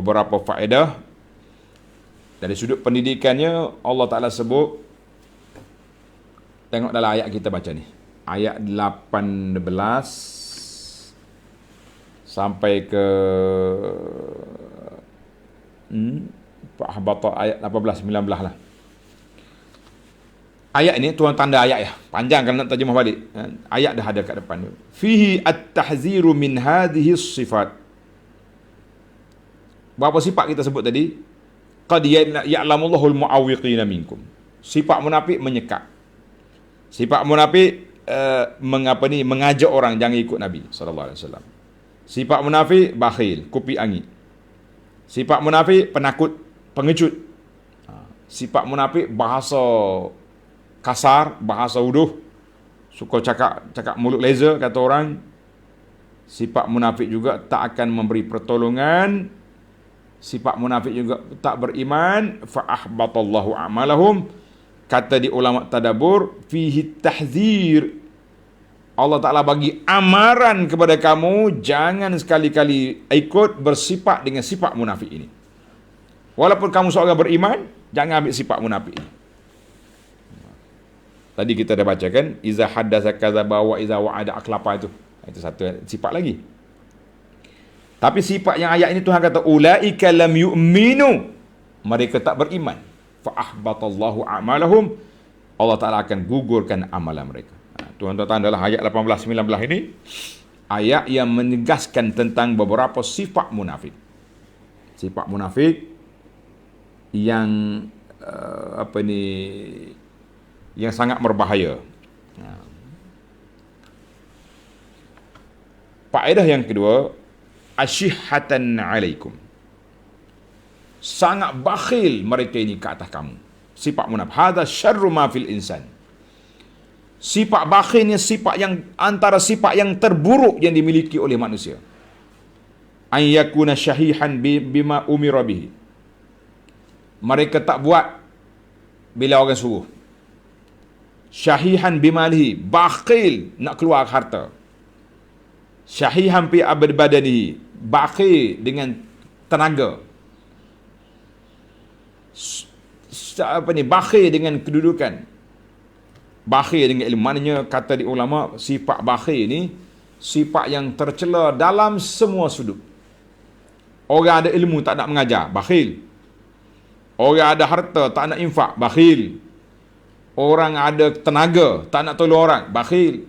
beberapa faedah. Dari sudut pendidikannya, Allah Ta'ala sebut, tengok dalam ayat kita baca ni, ayat 18 sampai ke ayat 18, 19 lah. Ayat ini tuan tanda ayat ya, panjang kalau nak terjemah balik. Ayat dah ada kat depan. Fihi at-tahziru min hadhihi sifat. Berapa sifat kita sebut tadi? Qad ya'lamullahu al-mu'awwiqina minkum. Sifat munafik menyekat. Sifat munafik mengajak orang jangan ikut Nabi sallallahu alaihi wasallam. Sifat munafik bakhil, kopi angin. Sifat munafik penakut, pengecut. Sifat munafik bahasa kasar, bahasa uduh, suka cakap mulut laser kata orang. Sifat munafik juga tak akan memberi pertolongan. Sifat munafik juga tak beriman. Fa ahbatallahu a'malahum. Kata di ulama tadabbur, fihi tahzir. Allah Ta'ala bagi amaran kepada kamu, jangan sekali-kali ikut bersifat dengan sifat munafik ini. Walaupun kamu seorang beriman, jangan ambil sifat munafik ini. Tadi kita dah baca kan, iza haddasa kadzaba wa iza wa'ada akhlafa, itu satu sifat lagi. Tapi sifat yang ayat ini Tuhan kata ulaika lam yu'minu, mereka tak beriman. Fa ahbatallahu a'malahum, Allah Ta'ala akan gugurkan amalan mereka. Tuan-tuan adalah ayat 18 19 ini ayat yang menegaskan tentang beberapa sifat munafik. Sifat munafik yang yang sangat berbahaya. Faedah yang kedua, asyihatan alaikum. Sangat bakhil mereka ini ke atas kamu. Sifat munafik. Hadza syarru ma fil insan. Sifat bakhil ni sifat yang antara sifat yang terburuk yang dimiliki oleh manusia. An yakuna syahihan bima umira bihi. Mereka tak buat bila orang suruh. Syahihan bimalihi, bakhil nak keluar harta. Syahihan fi abad badanihi, bakhil dengan tenaga. Bakhil dengan kedudukan. Bakhil dengan ilmu. Maknanya kata di ulama, sifat bakhil ni sifat yang tercela dalam semua sudut. Orang ada ilmu tak nak mengajar, bakhil. Orang ada harta tak nak infak, bakhil. Orang ada tenaga tak nak tolong orang, bakhil.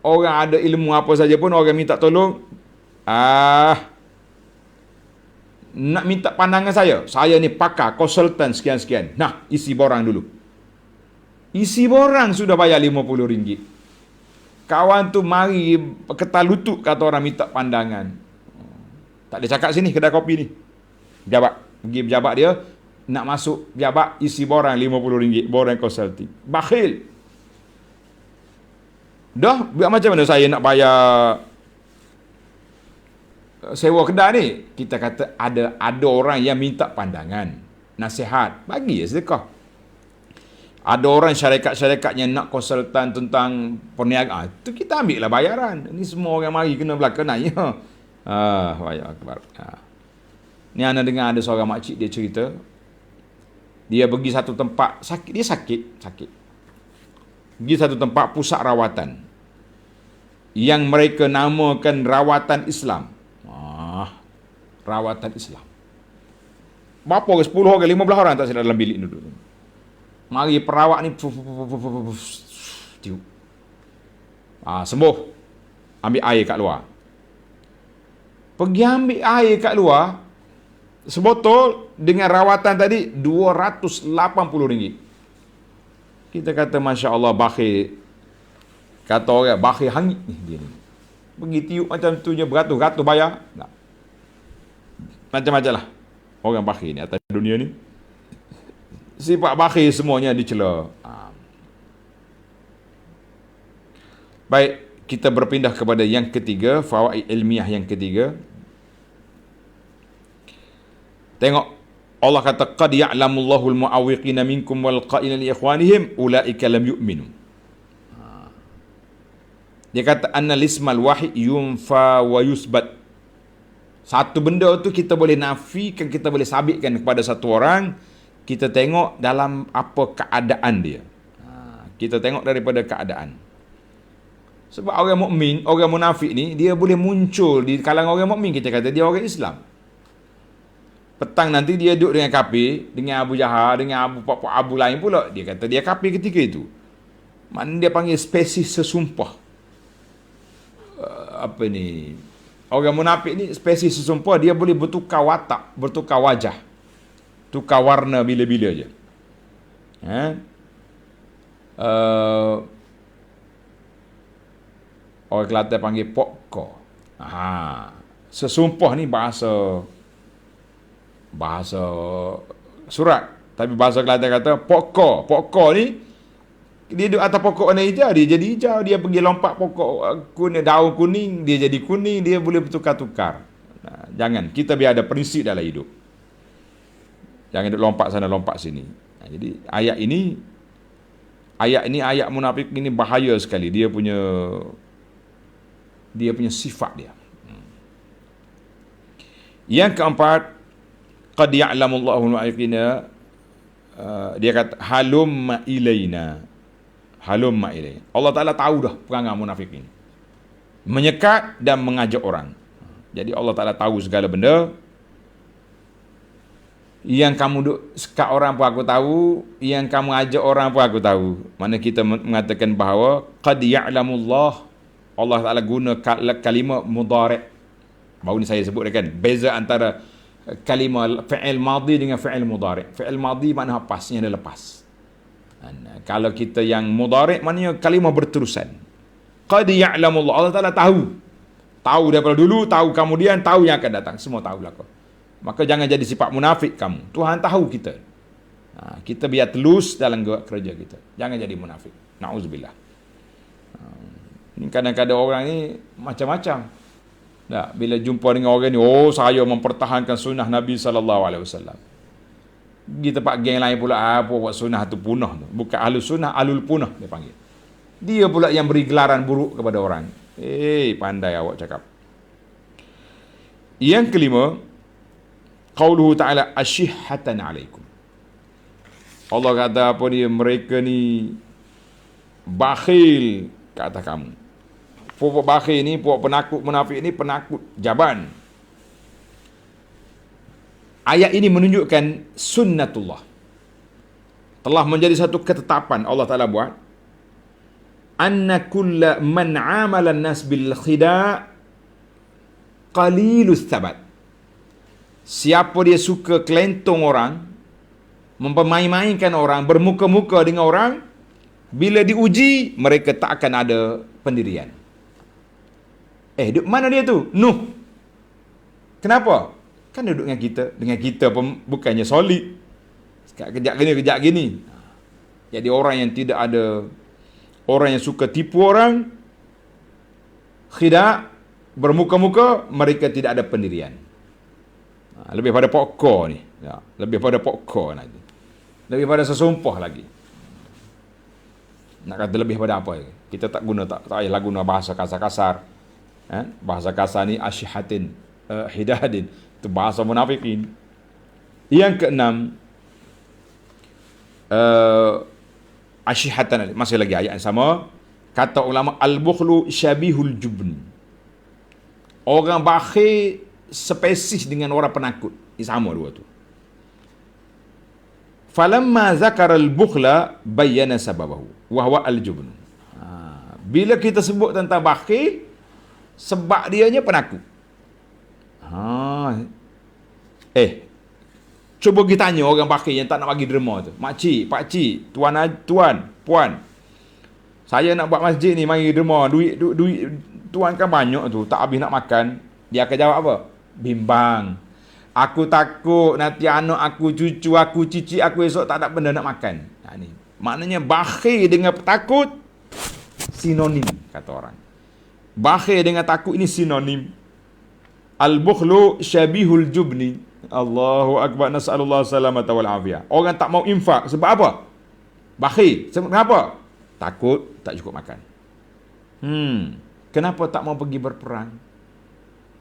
Orang ada ilmu apa saja pun orang minta tolong, nak minta pandangan saya ni pakar, konsultan sekian-sekian. Nah, isi borang dulu. Isi borang sudah bayar RM50. Kawan tu mari ketal lutut kata orang minta pandangan. Tak ada cakap sini kedai kopi ni. Pejabat, pergi pejabat dia nak masuk pejabat, isi borang RM50, borang konsulting. Bakhil. Dah, macam mana saya nak bayar sewa kedai ni? Kita kata ada orang yang minta pandangan, nasihat, bagi ya sedekah. Ada orang syarikat-syarikat yang nak konsultan tentang perniagaan, tu kita ambil lah bayaran. Ini semua orang mari kena belakang nak ya. Wahai akbar. Ni ana dengar ada seorang makcik dia cerita, dia pergi satu tempat sakit, dia sakit. Pergi satu tempat pusat rawatan yang mereka namakan rawatan Islam. Rawatan Islam. Berapa orang? 10 orang, 15 orang tak silap dalam bilik duduk. Mari perawat ni tiup. Sembuh. Ambil air kat luar. Pergi ambil air kat luar, sebotol dengan rawatan tadi RM280. Kita kata Masya Allah, bakhil. Kata orang bakhil hangit ni dia ni. Pergi tiup macam tu je, beratus-ratus bayar. Tak. Macam-macam lah orang bakhil ni atas dunia ni. Sifat bakhil semuanya dicela. Baik, kita berpindah kepada yang ketiga, fawaid ilmiah yang ketiga. Tengok, Allah kata qad ya'lamullahu al-mu'awwiqina minkum wal qa'ilina li ikhwanihim ulaika lam yu'minu. Dia kata anna lismal wahid yunfa wa yusbat. Satu benda tu kita boleh nafikan, kita boleh sabitkan kepada satu orang, kita tengok dalam apa keadaan dia. Kita tengok daripada keadaan. Sebab orang mukmin, orang munafik ni, dia boleh muncul di kalangan orang mukmin, kita kata dia orang Islam. Petang nanti dia duduk dengan kafir, dengan Abu Jahal, dengan Abu lain pula, dia kata dia kafir ketika itu. Maknanya dia panggil spesies sesumpah. Apa ni? Orang munafik ni spesies sesumpah, dia boleh bertukar watak, bertukar wajah, tukar warna bila-bila je. Orang Kelantan panggil pokko. Sesumpah ni bahasa surat, tapi bahasa Kelantan kata pokko. Pokko ni dia duduk atas pokok warna hijau, dia jadi hijau. Dia pergi lompat pokok kuning, daun kuning, dia jadi kuning. Dia boleh bertukar-tukar. Jangan, kita biar ada prinsip dalam hidup. Jangan duduk lompat sana lompat sini. Jadi ayat ini ayat munafik ini bahaya sekali. Dia punya sifat dia. Yang keempat, qad ya'lamullahu al-mu'ayqina, dia kata halumma ilaina. Halumma ilaina. Allah Ta'ala tahu dah perangai munafik ini. Menyekat dan mengajak orang. Jadi Allah Ta'ala tahu segala benda. Yang kamu duk sekat orang pun aku tahu, yang kamu ajak orang pun aku tahu. Mana kita mengatakan bahawa qad ya'lamullah, Allah Ta'ala guna kalimah mudhari'. Baru ni saya sebut kan, beza antara kalimah fi'il madhi dengan fi'il mudhari'. Fi'il madhi makna pasnya dah lepas. Kalau kita yang mudhari' maknanya kalimah berterusan. Qad ya'lamullah, Allah Ta'ala tahu daripada dulu, tahu kemudian, tahu yang akan datang, semua tahu lah kau. Maka jangan jadi sifat munafik kamu. Tuhan tahu kita. Kita biar telus dalam kerja kita. Jangan jadi munafik. Na'udzubillah. Ini kadang-kadang orang ni macam-macam. Bila jumpa dengan orang ni, saya mempertahankan sunnah Nabi SAW. Pergi tempat geng lain pula, apa buat sunnah tu punah tu. Bukan ahlus sunnah, ahlul punah dia panggil. Dia pula yang beri gelaran buruk kepada orang. Pandai awak cakap. Yang kelima, qauluhu ta'ala asyihatan alaikum. Allah kata apa dia, mereka ni bakhil ke atas kamu. Puak bakhil ni, puak penakut munafik ni, penakut jaban. Ayat ini menunjukkan sunnatullah. Telah menjadi satu ketetapan Allah Ta'ala buat. Anna kulla man amala nas bil khida' qalilus thabat. Siapa dia suka kelentong orang, mempermain-mainkan orang, bermuka-muka dengan orang, bila diuji, mereka tak akan ada pendirian. Mana dia tu? Nuh. Kenapa? Kan duduk dengan kita pun bukannya solid. Kejap gini. Jadi orang yang tidak ada, orang yang suka tipu orang, khida', bermuka-muka, mereka tidak ada pendirian. Lebih pada pokok ni. Lebih pada pokok lagi. Lebih pada sesumpah lagi. Nak kata lebih pada apa? Kita tak payahlah guna bahasa kasar-kasar. Bahasa kasar ni asyihatin, hidadin. Itu bahasa munafikin. Yang keenam, asyihatan, masih lagi ayat yang sama. Kata ulama, al-bukhlu syabihul jubni. Orang bakhil spesies dengan orang penakut. Sama dua tu. Falamma zakara al-bukhla bayyana sababahu wa huwa al-jubn. Bila kita sebut tentang bakhil, sebab dianya penakut. Cuba kita tanya orang bakhil yang tak nak bagi derma tu. Makcik, pakcik, tuan, puan. Saya nak buat masjid ni, mari derma. Duit tuan kan banyak tu, tak habis nak makan. Dia akan jawab apa? Bimbang. Aku takut nanti anak aku, cucu aku, cicit aku esok tak ada benda nak makan. Ni. Maknanya bakhil dengan takut sinonim, kata orang. Bakhil dengan takut ini sinonim. Al-bukhlu syabihul jubni. Allahu akbar, nas'alullah salamata wal afiyah. Orang tak mau infak sebab apa? Bakhil. Sebab kenapa? Takut tak cukup makan. Kenapa tak mau pergi berperang?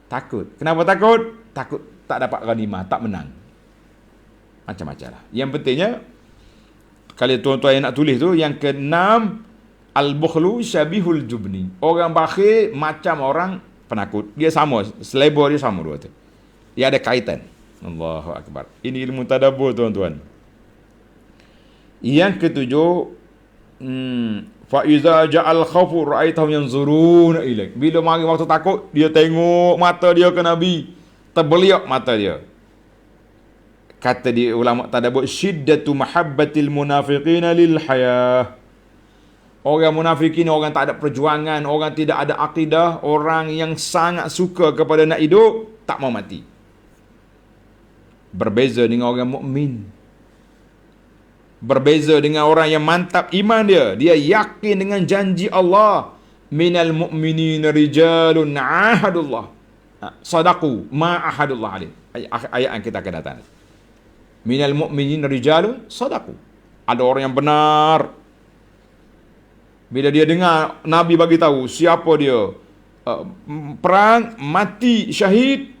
Takut. Kenapa takut? Takut tak dapat ghanimah, tak menang. Macam-macam lah. Yang pentingnya, kalau tuan-tuan yang nak tulis tu, yang keenam, al-bukhlu syabihul jubni. Orang bakhil macam orang penakut. Dia sama, selebor dia sama dua tu. Dia ada kaitan. Allahu Akbar. Ini ilmu tadabbur tuan-tuan. Yang ketujuh, fa iza ja'al khawfu ra'aitahum yanzuruna ilaik. Bila mari waktu takut, dia tengok mata dia ke Nabi. Terbeliak mata dia. Kata di ulama tadabbur, syiddatu mahabbatil munafiqina lil hayah. Orang munafikin, orang tak ada perjuangan, orang tidak ada akidah, orang yang sangat suka kepada nak hidup, tak mau mati. Berbeza dengan orang mukmin. Berbeza dengan orang yang mantap iman dia. Dia yakin dengan janji Allah. Minal mu'minina rijalun ahadullah. Sadaqu ma ahadullah alaih. Ayat yang kita akan datang. Minal mu'minina rijalun sadaqu. Ada orang yang benar. Bila dia dengar Nabi bagi tahu siapa dia perang, mati, syahid,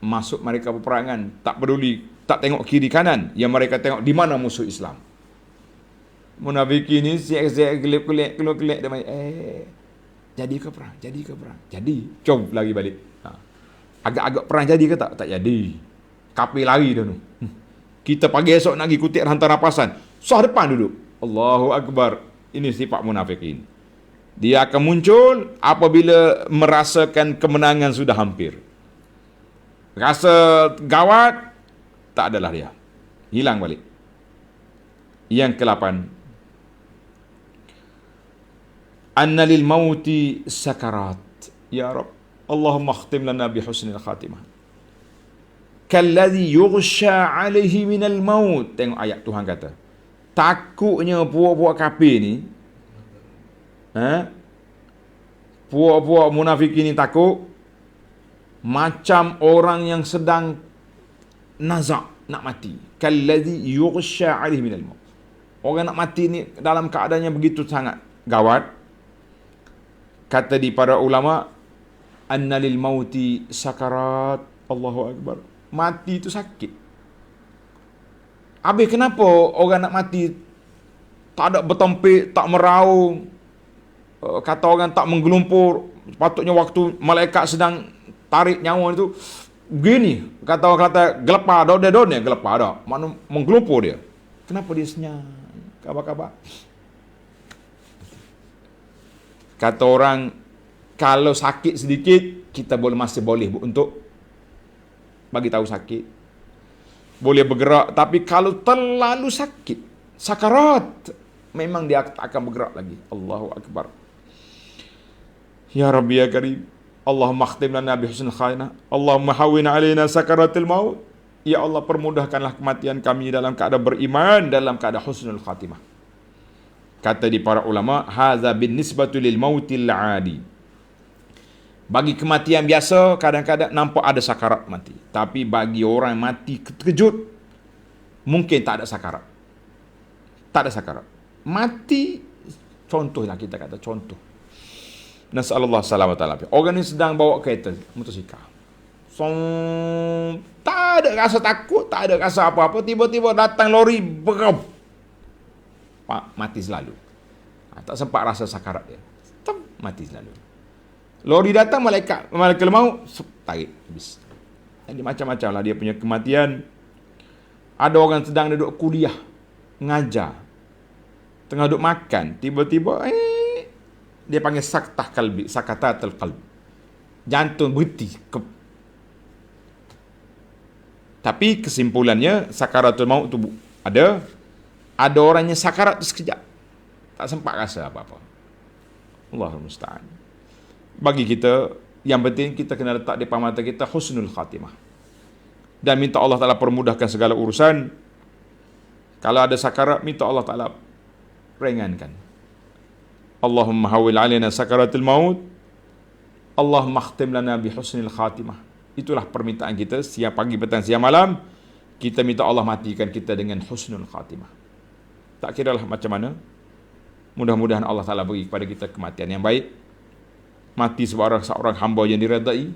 masuk mereka peperangan, tak peduli, tak tengok kiri kanan, yang mereka tengok di mana musuh Islam. Munafik ini siap-siap gelap-gelap dia main, jadi ke perang? Jadi ke perang? Jadi. Jom lagi balik. Agak-agak perang jadi ke tak? Tak jadi. Kapil lari dah tu. Kita pagi esok nak pergi kutip hantar rapasan. Sah depan duduk. Allahu Akbar. Ini sifat munafikin. Dia akan muncul apabila merasakan kemenangan sudah hampir. Rasa gawat, tak adalah dia. Hilang balik. Yang ke-8. Anna lil mauti sakarat. Ya Rabb, Allahumma khtim lana bi husnil khatimah. Kalladhi yughsha alaihi minal maut. Tengok ayat Tuhan kata. Takutnya puak-puak kafir ni, puak-puak munafik ni takut macam orang yang sedang nazak, nak mati. Kalladhi yughsha alaihi minal maut. Orang nak mati ni dalam keadaannya begitu sangat gawat. Kata di para ulama, anna lil mauti sakarat. Allahu Akbar. Mati itu sakit. Habis kenapa orang nak mati tak ada bertempik, tak meraung, kata orang tak menggelumpur. Patutnya waktu malaikat sedang tarik nyawa itu gini, kata orang kata gelepar dia gelepar dah, makna menggelumpur dia. Kenapa dia senyap? Khabar-khabar. Kata orang, kalau sakit sedikit kita masih boleh untuk bagi tahu sakit, boleh bergerak. Tapi kalau terlalu sakit, sakarat, memang dia tak akan bergerak lagi. Allahu Akbar. Ya Rabbi ya Karim, Allahumma khtim lana bi husnil khatimah. Allahumma hawwin alaina sakaratil maut. Ya Allah, permudahkanlah kematian kami dalam keadaan beriman, dalam keadaan husnul khatimah. Kata di para ulama, hadza bin nisbatu lil mautil adi. Bagi kematian biasa, kadang-kadang nampak ada sakarat mati. Tapi bagi orang mati terkejut, mungkin tak ada sakarat. Tak ada sakarat. Mati, contohlah kita kata, contoh. Nasallallahu salamat alaihi. Orang ni sedang bawa kereta, motosikal. Tak ada rasa takut, tak ada rasa apa-apa. Tiba-tiba datang lori, berab. Mati selalu. Tak sempat rasa sakarat dia. Mati selalu. Lori datang, malaikat maut, tarik habis. Jadi macam-macam lah dia punya kematian. Ada orang sedang duduk kuliah, ngajar, tengah duduk makan, tiba-tiba dia panggil saktah kalbi, sakatatul qalb. Jantung berhenti. Tapi kesimpulannya sakaratul maut tu ada orangnya sakarat tu sekejap. Tak sempat rasa apa-apa. Allahul musta'an. Bagi kita, yang penting kita kena letak di depan mata kita husnul khatimah. Dan minta Allah Ta'ala permudahkan segala urusan. Kalau ada sakarat, minta Allah Ta'ala ringankan. Allahumma hawil alaina sakaratul maut. Allahumma khtim lana bi husnil khatimah. Itulah permintaan kita siang pagi, petang, siang malam. Kita minta Allah matikan kita dengan husnul khatimah. Tak kiralah macam mana, mudah-mudahan Allah Ta'ala beri kepada kita kematian yang baik. mati seorang hamba yang diredai,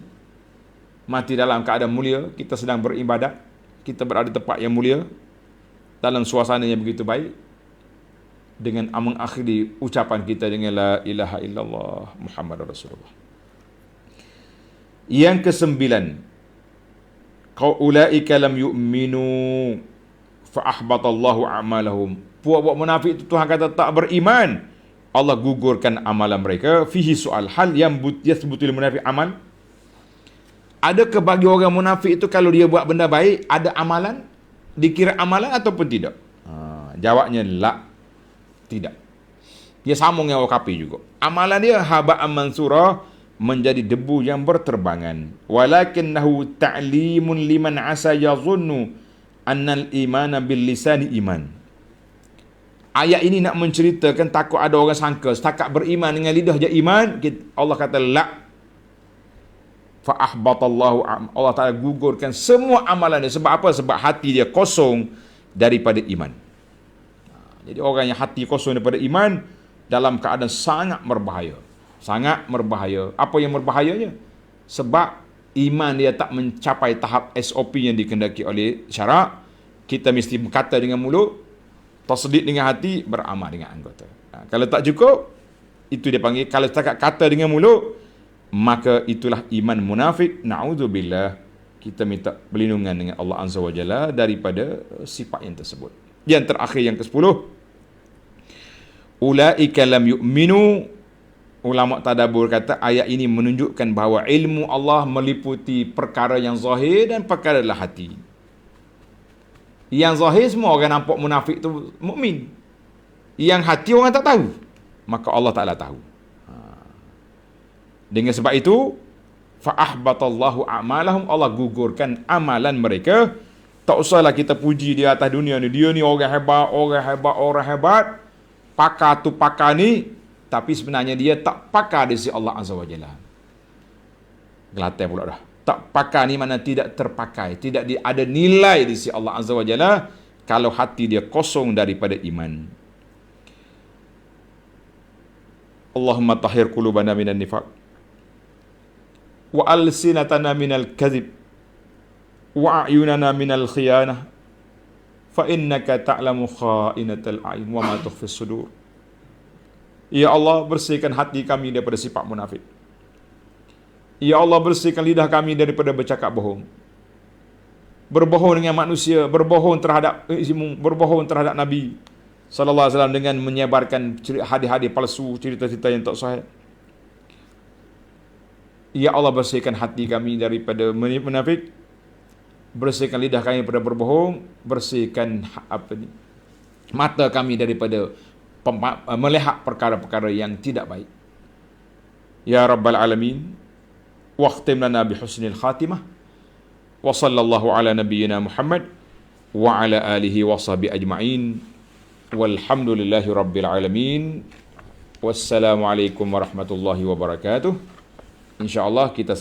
mati dalam keadaan mulia, kita sedang beribadat, kita berada di tempat yang mulia, dalam suasana yang begitu baik, dengan mengakhiri ucapan kita dengan la ilaha illallah Muhammadur Rasulullah. Yang kesembilan, qaulaika lam yu'minu fa ahbatallahu a'malahum. Puak-puak munafik itu Tuhan kata tak beriman, Allah gugurkan amalan mereka. Fihi soal hal yang yathbutul munafik amal. Adakah bagi orang munafik itu kalau dia buat benda baik, ada amalan? Dikira amalan ataupun tidak? Jawabnya la, tidak. Dia sama dengan orang kafir juga. Amalan dia haba'an mansurah, menjadi debu yang berterbangan. Walakinnahu ta'limun liman asa yazunnu annal imana bil lisani iman. Ayat ini nak menceritakan takut ada orang sangka setakat beriman dengan lidah je iman. Allah kata la, fa ahbatallahu, Allah Taala gugurkan semua amalan dia. Sebab apa? Sebab hati dia kosong daripada iman. Jadi orang yang hati kosong daripada iman dalam keadaan sangat berbahaya. Sangat berbahaya. Apa yang berbahayanya? Sebab iman dia tak mencapai tahap SOP yang dikehendaki oleh syarak. Kita mesti berkata dengan mulut, tasdik dengan hati, beramal dengan anggota. Kalau tak cukup, itu dia panggil, kalau setakat kata dengan mulut, maka itulah iman munafik. Na'udzubillah. Kita minta perlindungan dengan Allah Azza wa Jalla daripada sifat yang tersebut. Yang terakhir, yang ke-10, ulaika lam yu'minu. Ulama tadabbur kata ayat ini menunjukkan bahawa ilmu Allah meliputi perkara yang zahir dan perkara dalam hati. Yang zahir semua orang nampak munafik tu mukmin. Yang hati orang tak tahu. Maka Allah Ta'ala tahu. Dengan sebab itu, fa ahbatallahu a'malahum, Allah gugurkan amalan mereka. Tak usahlah kita puji dia atas dunia ni. Dia ni orang hebat, orang hebat, orang hebat. Pakar tu pakar ni. Tapi sebenarnya dia tak pakar di sisi Allah Azza wa Jalla. Gelatai pula dah. Tak pakar ni mana tidak terpakai. Tidak ada nilai di sisi Allah Azza wa Jalla kalau hati dia kosong daripada iman. Allahumma tahhir qulubana minan nifaq. Wa alsinatana minal kadhib. Wa a'yunana minal khiyanah. Fa innaka ta'lamu kha'inatal a'yun wa ma tukhfis sudur. Ya Allah, bersihkan hati kami daripada sifat munafik. Ya Allah, bersihkan lidah kami daripada bercakap bohong. Berbohong dengan manusia, berbohong terhadap Nabi sallallahu alaihi wasallam dengan menyebarkan hadis-hadis palsu, cerita-cerita yang tak sahih. Ya Allah, bersihkan hati kami daripada munafik. Bersihkan lidah kami daripada berbohong, bersihkan mata kami daripada melihat perkara-perkara yang tidak baik. Ya Rabbal Alamin, waqtim lana bihusnil khatimah, wa sallallahu ala nabiyyina Muhammad wa ala alihi wa sahbihi ajma'in, walhamdulillahi rabbil alamin. Wassalamualaikum warahmatullahi wabarakatuh. InsyaAllah kita